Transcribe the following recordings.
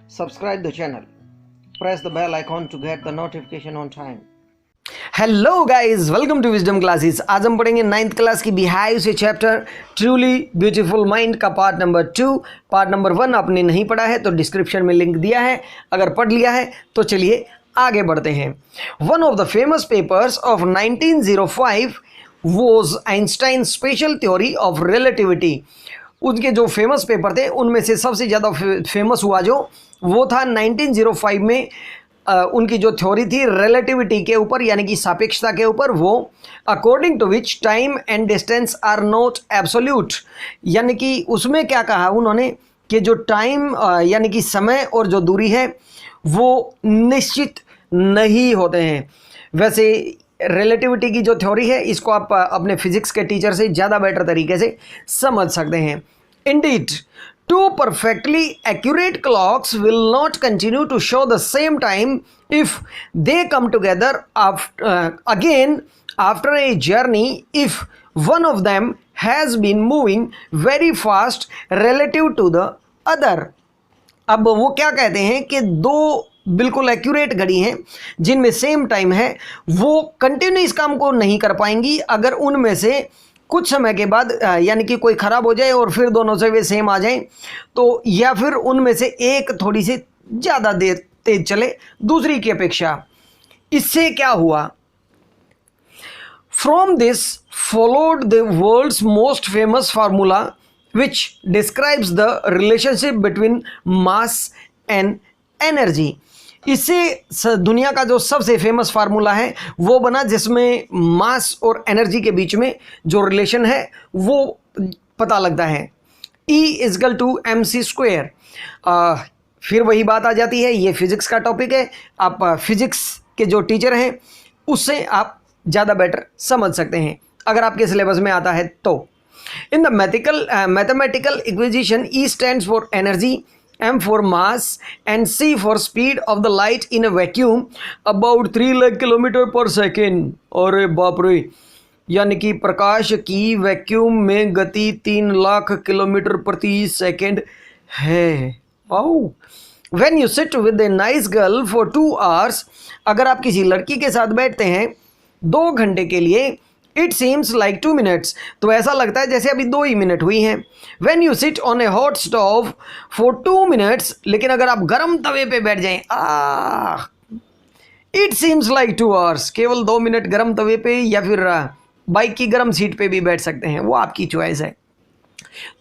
Subscribe the channel. Press the bell icon to get the notification on time. Hello guys, welcome to wisdom classes. आज हम पढ़ेंगे 9th class की Beehive से chapter truly beautiful mind का part number 2। Part number 1 आपने नहीं पढ़ा है तो डिस्क्रिप्शन में लिंक दिया है, अगर पढ़ लिया है तो चलिए आगे बढ़ते हैं। One of the famous papers of 1905 was Einstein special theory of relativity. उनके जो फेमस पेपर थे उनमें से सबसे ज़्यादा फेमस हुआ जो वो था 1905 में उनकी जो थ्योरी थी रिलेटिविटी के ऊपर, यानी कि सापेक्षता के ऊपर, वो according to which time and distance are not absolute. यानी कि उसमें क्या कहा उन्होंने कि जो टाइम यानी कि समय और जो दूरी है वो निश्चित नहीं होते हैं। वैसे रिलेटिविटी की जो थ्योरी है इसको आप अपने फिजिक्स के टीचर से ज़्यादा बेटर तरीके से समझ सकते हैं। Indeed two perfectly accurate clocks will not continue to show the same time if they come together again after a journey if one of them has been moving very fast relative to the other। अब वो क्या कहते हैं कि दो बिल्कुल accurate घड़ी हैं जिनमें सेम टाइम है, वो कंटिन्यू इस काम को नहीं कर पाएंगी अगर उनमें से कुछ समय के बाद यानी कि कोई ख़राब हो जाए और फिर दोनों से वे सेम आ जाएं, तो या फिर उनमें से एक थोड़ी सी ज़्यादा देर तेज चले दूसरी की अपेक्षा। इससे क्या हुआ? From this followed the world's most famous formula which describes the relationship between mass and energy. इससे दुनिया का जो सबसे फेमस फार्मूला है वो बना जिसमें मास और एनर्जी के बीच में जो रिलेशन है वो पता लगता है। E = mc²। फिर वही बात आ जाती है, ये फिजिक्स का टॉपिक है, आप फिजिक्स के जो टीचर हैं उससे आप ज़्यादा बेटर समझ सकते हैं अगर आपके सिलेबस में आता है तो। In the mathematical equation E stands for energy, M for mass and C for speed of the light in a vacuum about 3 lakh kilometre पर सेकेंड। अरे बाप रे, यानी कि प्रकाश की वैक्यूम में गति 3 लाख किलोमीटर प्रति सेकेंड है। Wow. When you sit with a nice girl for 2 hours, अगर आप किसी लड़की के साथ बैठते हैं 2 घंटे के लिए, इट सीम्स लाइक 2 मिनट्स, तो ऐसा लगता है जैसे अभी 2 ही मिनट हुई हैं। When you sit on A hot stove for 2 minutes, लेकिन अगर आप गर्म तवे पे बैठ जाएं, इट सीम्स लाइक 2 आवर्स। केवल 2 मिनट गर्म तवे पे या फिर बाइक की गर्म सीट पे भी बैठ सकते हैं, वो आपकी चॉइस है,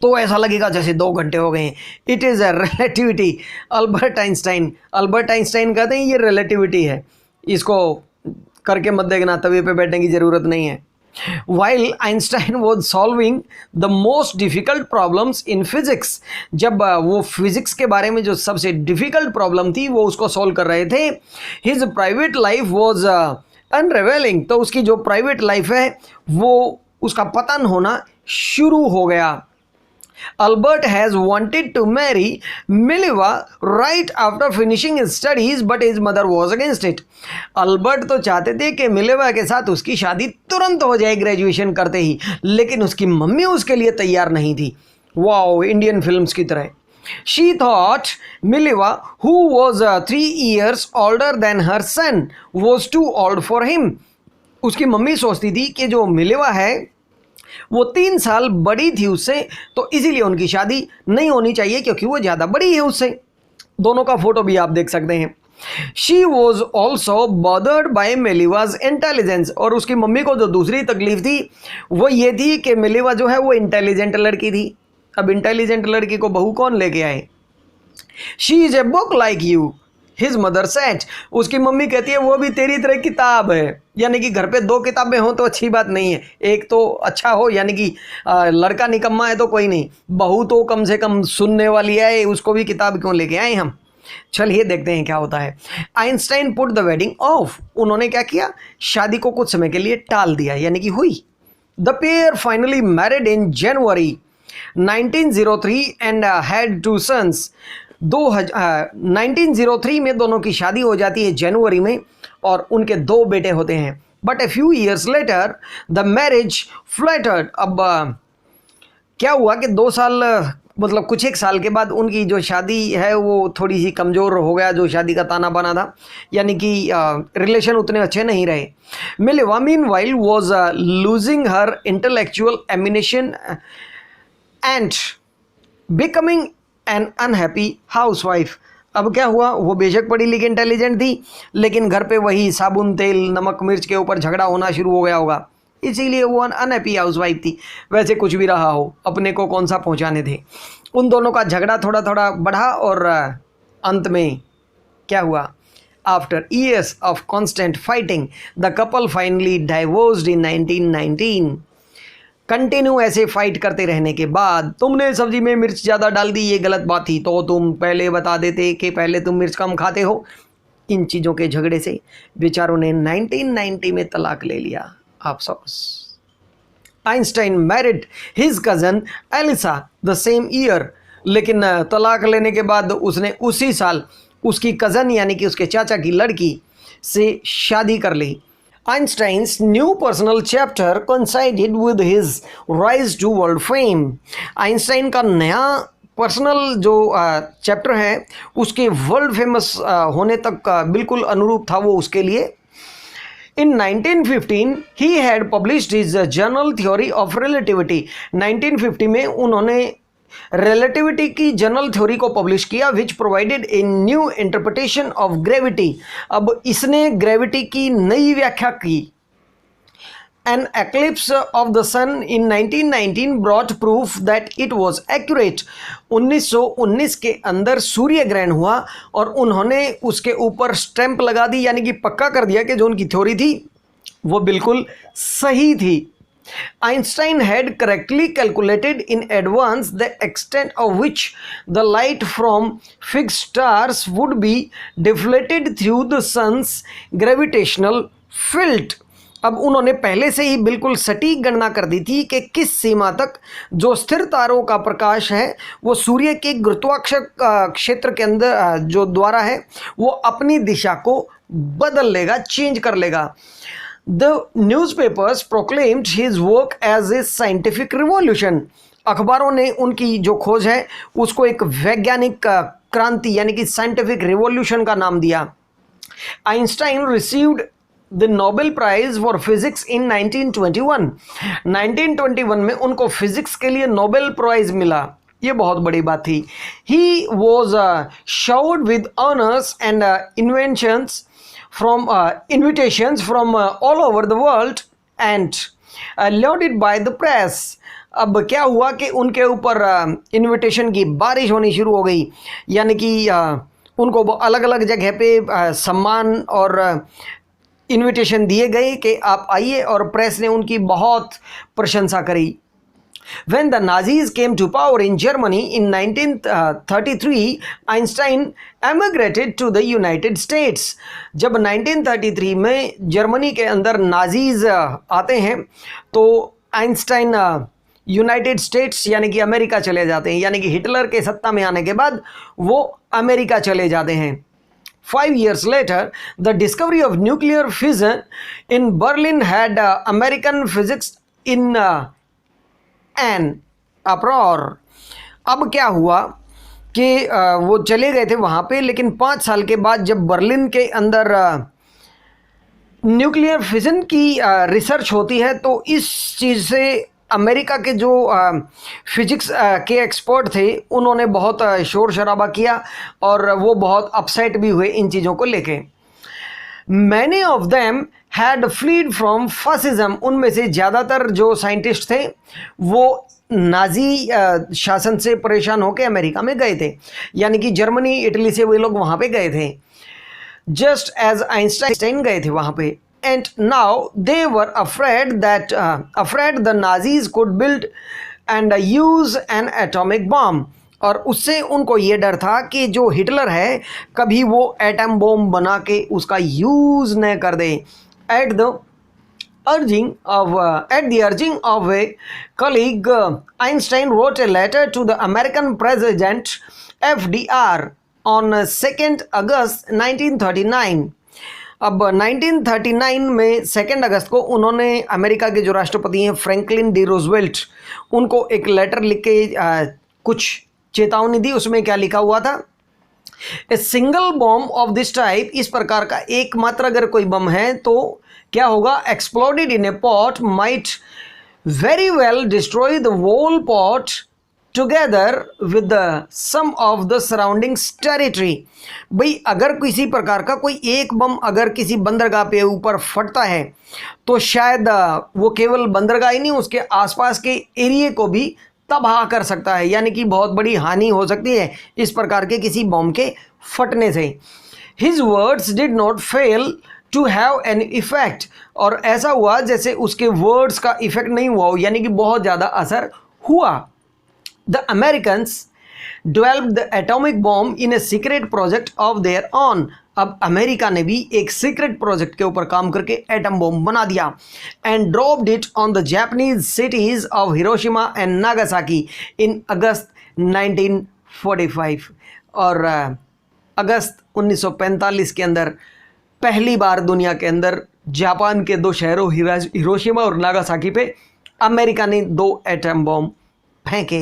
तो ऐसा लगेगा जैसे 2 घंटे हो गए हैं। It is a relativity. Albert Einstein कहते हैं ये रिलेटिविटी है, इसको करके मत देखना, तवे पे बैठने की ज़रूरत नहीं है। While Einstein was solving the most difficult problems in physics, जब वो फिजिक्स के बारे में जो सबसे डिफ़िकल्ट प्रॉब्लम थी वो उसको सॉल्व कर रहे थे, his private life was unraveling, तो उसकी जो प्राइवेट लाइफ है वो उसका पतन होना शुरू हो गया। Albert has wanted to marry Mileva right after finishing his studies, but his mother was against it. Albert तो चाहते थे कि मिलेवा के साथ उसकी शादी तुरंत हो जाए ग्रेजुएशन करते ही, लेकिन उसकी मम्मी उसके लिए तैयार नहीं थी। वाओ, इंडियन फिल्म्स की तरह। She thought Mileva, who was 3 years older than her son, was too old for him. उसकी मम्मी सोचती थी कि जो मिलेवा है वो 3 साल बड़ी थी उससे, तो इसीलिए उनकी शादी नहीं होनी चाहिए क्योंकि वो ज़्यादा बड़ी है उससे। दोनों का फोटो भी आप देख सकते हैं। She was also bothered by Mileva's intelligence, और उसकी मम्मी को जो दूसरी तकलीफ थी वो ये थी कि मिलेवा जो है वो इंटेलिजेंट लड़की थी। अब इंटेलिजेंट लड़की को बहू कौन लेके आए? She is a book like you, his mother said। उसकी मम्मी कहती है वो भी तेरी तरह किताब है, यानी कि घर पे 2 किताबें हों तो अच्छी बात नहीं है, एक तो अच्छा हो, यानी कि लड़का निकम्मा है तो कोई नहीं, बहू तो कम से कम सुनने वाली है, उसको भी किताब क्यों लेके आए हम। चलिए देखते हैं क्या होता है। Einstein put the wedding of, उन्होंने क्या किया, शादी को कुछ समय के लिए टाल दिया, यानी कि हुई। The pair finally married in January 1903 and had 2 sons. 1903 में दोनों की शादी हो जाती है जनवरी में और उनके 2 बेटे होते हैं। But a few years later the marriage flattered. अब क्या हुआ कि 2 साल मतलब कुछ एक साल के बाद उनकी जो शादी है वो थोड़ी सी कमज़ोर हो गया, जो शादी का ताना बाना था, यानी कि रिलेशन उतने अच्छे नहीं रहे। Mileva meanwhile was losing her intellectual emanation and becoming an unhappy housewife. अब क्या हुआ, वो बेशक पढ़ी लिखी इंटेलिजेंट थी, लेकिन घर पे वही साबुन तेल नमक मिर्च के ऊपर झगड़ा होना शुरू हो गया होगा, इसीलिए वो अनहैप्पी हाउसवाइफ थी। वैसे कुछ भी रहा हो, अपने को कौन सा पहुंचाने थे। उन दोनों का झगड़ा थोड़ा थोड़ा बढ़ा और अंत में क्या हुआ, after years of constant fighting the couple finally divorced in 1919। Continue ऐसे फाइट करते रहने के बाद, तुमने सब्जी में मिर्च ज़्यादा डाल दी, ये गलत बात थी, तो तुम पहले बता देते कि पहले तुम मिर्च कम खाते हो। इन चीज़ों के झगड़े से बेचारों ने 1990 में तलाक ले लिया। अफसोस। Einstein married his cousin Elsa the same year, लेकिन तलाक लेने के बाद उसने उसी साल उसकी कज़न यानी कि उसके चाचा की लड़की से शादी कर ली। Einstein's new personal chapter coincided with his rise to world fame. Einstein का नया पर्सनल जो चैप्टर है उसके वर्ल्ड फेमस होने तक बिल्कुल अनुरूप था वो उसके लिए। In 1915 he had published his journal theory of relativity. 1950 में उन्होंने रिलेटिविटी की जनरल थ्योरी को पब्लिश किया, which provided a new interpretation of gravity. अब इसने ग्रेविटी की नई व्याख्या की। An eclipse of the sun in 1919 brought proof that it was accurate. 1919 के अंदर सूर्य ग्रहण हुआ और उन्होंने उसके ऊपर स्टैंप लगा दी, यानी कि पक्का कर दिया कि जो उनकी थ्योरी थी वो बिल्कुल सही थी। Einstein had correctly calculated in advance the extent of which the light from fixed stars would be deflected through the sun's gravitational field. अब उन्होंने पहले से ही बिल्कुल सटीक गणना कर दी थी कि किस सीमा तक जो स्थिर तारों का प्रकाश है वो सूर्य के गुरुत्वाकर्षण क्षेत्र के अंदर जो द्वारा है वो अपनी दिशा को बदल लेगा, चेंज कर लेगा। The newspapers proclaimed his work as a scientific revolution. अखबारों ने उनकी जो खोज है उसको एक वैज्ञानिक क्रांति यानी कि साइंटिफिक रिवॉल्यूशन का नाम दिया। Einstein received the Nobel prize for physics in 1921। 1921 में उनको फिजिक्स के लिए नोबेल प्राइज मिला, ये बहुत बड़ी बात थी। He was showered with honours and inventions from invitations from all over the world and lauded by the press. अब क्या हुआ कि उनके ऊपर इनविटेशन की बारिश होनी शुरू हो गई, यानी कि उनको अलग अलग जगह पे सम्मान और इनविटेशन दिए गए कि आप आइए, और प्रेस ने उनकी बहुत प्रशंसा करी। When the Nazis came to power in Germany in 1933, Einstein emigrated to the United States. जब 1933 में जर्मनी के अंदर नाजीज आते हैं तो आइंस्टाइन यूनाइटेड स्टेट्स यानी कि अमेरिका चले जाते हैं, यानी कि हिटलर के सत्ता में आने के बाद वो अमेरिका चले जाते हैं। 5 years later, the discovery of nuclear fission in Berlin had American physics in an uproar. अब क्या हुआ कि वो चले गए थे वहाँ पे, लेकिन 5 साल के बाद जब बर्लिन के अंदर न्यूक्लियर फिजन की रिसर्च होती है तो इस चीज़ से अमेरिका के जो फिजिक्स के एक्सपर्ट थे उन्होंने बहुत शोर शराबा किया और वो बहुत अपसेट भी हुए इन चीज़ों को लेके। Many of them had fled from fascism. उनमें से ज़्यादातर जो साइंटिस्ट थे वो नाजी शासन से परेशान होकर अमेरिका में गए थे, यानी कि जर्मनी इटली से वे लोग वहाँ पे गए थे, जस्ट एज आइंस्टाइन गए थे वहाँ पे। And now they were afraid the Nazis could build and use N atomic bomb. और उससे उनको ये डर था कि जो हिटलर है कभी वो एटम बॉम्ब बना के उसका यूज़ न कर दे। At the urging of a colleague, Einstein wrote a letter to the American President FDR on 2nd August 1939. अब 1939 में 2 अगस्त को उन्होंने अमेरिका के जो राष्ट्रपति हैं फ्रैंकलिन डी रूजवेल्ट, उनको एक लेटर लिख के कुछ चेतावनी दी। उसमें क्या लिखा हुआ था? A single bomb of this type, इस प्रकार का एकमात्र अगर कोई बम है तो क्या होगा? Exploded in a pot might very well destroy the whole pot together with the some of the surrounding territory। भाई अगर किसी प्रकार का कोई एक बम अगर किसी बंदरगाह पे ऊपर फटता है तो शायद वो केवल बंदरगाह ही नहीं, उसके आसपास के एरिया को भी तबाह कर सकता है, यानी कि बहुत बड़ी हानि हो सकती है इस प्रकार के किसी बम के फटने से। His words did not fail to have an effect, और ऐसा हुआ जैसे उसके वर्ड्स का इफेक्ट नहीं हुआ हो, यानी कि बहुत ज़्यादा असर हुआ। The Americans developed the atomic bomb in a secret project of their on. अब अमेरिका ने भी एक सीक्रेट प्रोजेक्ट के ऊपर काम करके एटम बॉम्ब बना दिया। And dropped it on the Japanese cities of Hiroshima and Nagasaki in August 1945। और अगस्त 1945 के अंदर पहली बार दुनिया के अंदर जापान के दो शहरों हिरोशिमा और नागासाकी पे अमेरिका ने 2 एटम बॉम्ब फेंके।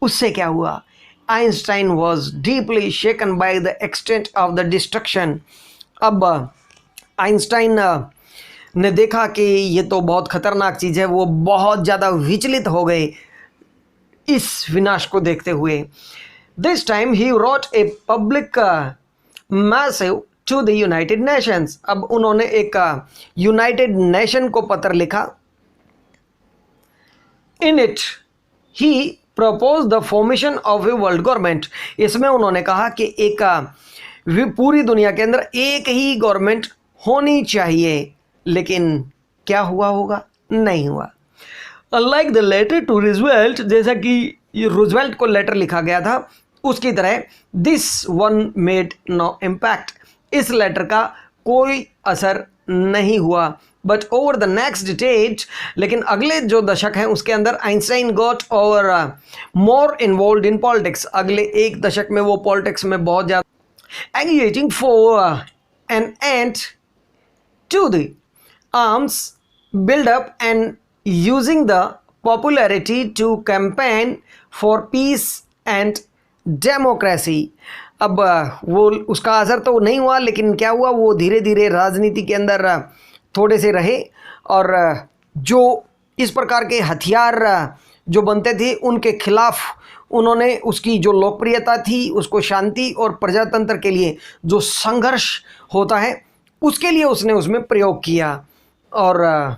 उससे क्या हुआ? Einstein was deeply shaken by the extent of the destruction. अब आइंस्टाइन ने देखा कि ये तो बहुत खतरनाक चीज़ है, वो बहुत ज़्यादा विचलित हो गए इस विनाश को देखते हुए। This time he wrote a public missive to the United Nations. अब उन्होंने एक यूनाइटेड नेशन को पत्र लिखा। In it he propose the formation of a world government. इसमें उन्होंने कहा कि एक पूरी दुनिया के अंदर एक ही गवर्नमेंट होनी चाहिए, लेकिन क्या हुआ होगा? नहीं हुआ। Like the letter to Roosevelt, जैसा कि रूजवेल्ट को लेटर लिखा गया था उसकी तरह, this one made no impact. इस लेटर का कोई असर नहीं हुआ। But over the next date, लेकिन अगले जो दशक हैं उसके अंदर आइंस्टाइन गॉट और मोर इन्वॉल्व इन पॉलिटिक्स। अगले एक दशक में वो पॉलिटिक्स में बहुत ज़्यादा engaging for an end to the arms build-up and using the popularity to campaign for peace and democracy। अब वो उसका असर तो नहीं हुआ, लेकिन क्या हुआ, वो धीरे धीरे राजनीति के अंदर थोड़े से रहे, और जो इस प्रकार के हथियार जो बनते थे उनके खिलाफ उन्होंने उसकी जो लोकप्रियता थी उसको शांति और प्रजातंत्र के लिए जो संघर्ष होता है उसके लिए उसने उसमें प्रयोग किया, और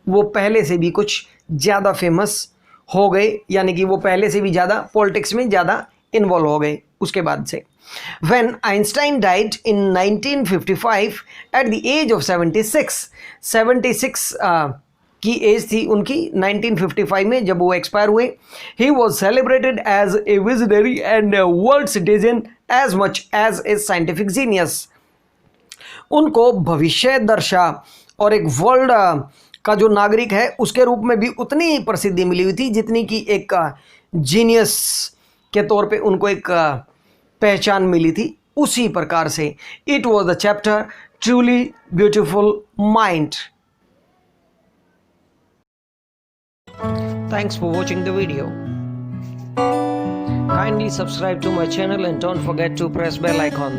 वो पहले से भी कुछ ज़्यादा फेमस हो गए, यानी कि वो पहले से भी ज़्यादा पॉलिटिक्स में ज़्यादा इन्वॉल्व हो गए उसके बाद से। When Einstein died in 1955 at the age of 76 की एज थी उनकी 1955 में जब वो एक्सपायर हुए। He was celebrated as a visionary and a world citizen as much as a scientific genius। उनको भविष्य दर्शा और एक वर्ल्ड का जो नागरिक है उसके रूप में भी उतनी ही प्रसिद्धि मिली हुई थी जितनी कि एक जीनियस के तौर पे उनको एक पहचान मिली थी। उसी प्रकार से it was the chapter truly beautiful mind. Thanks for watching the video. Kindly subscribe to my channel and don't forget to press bell icon.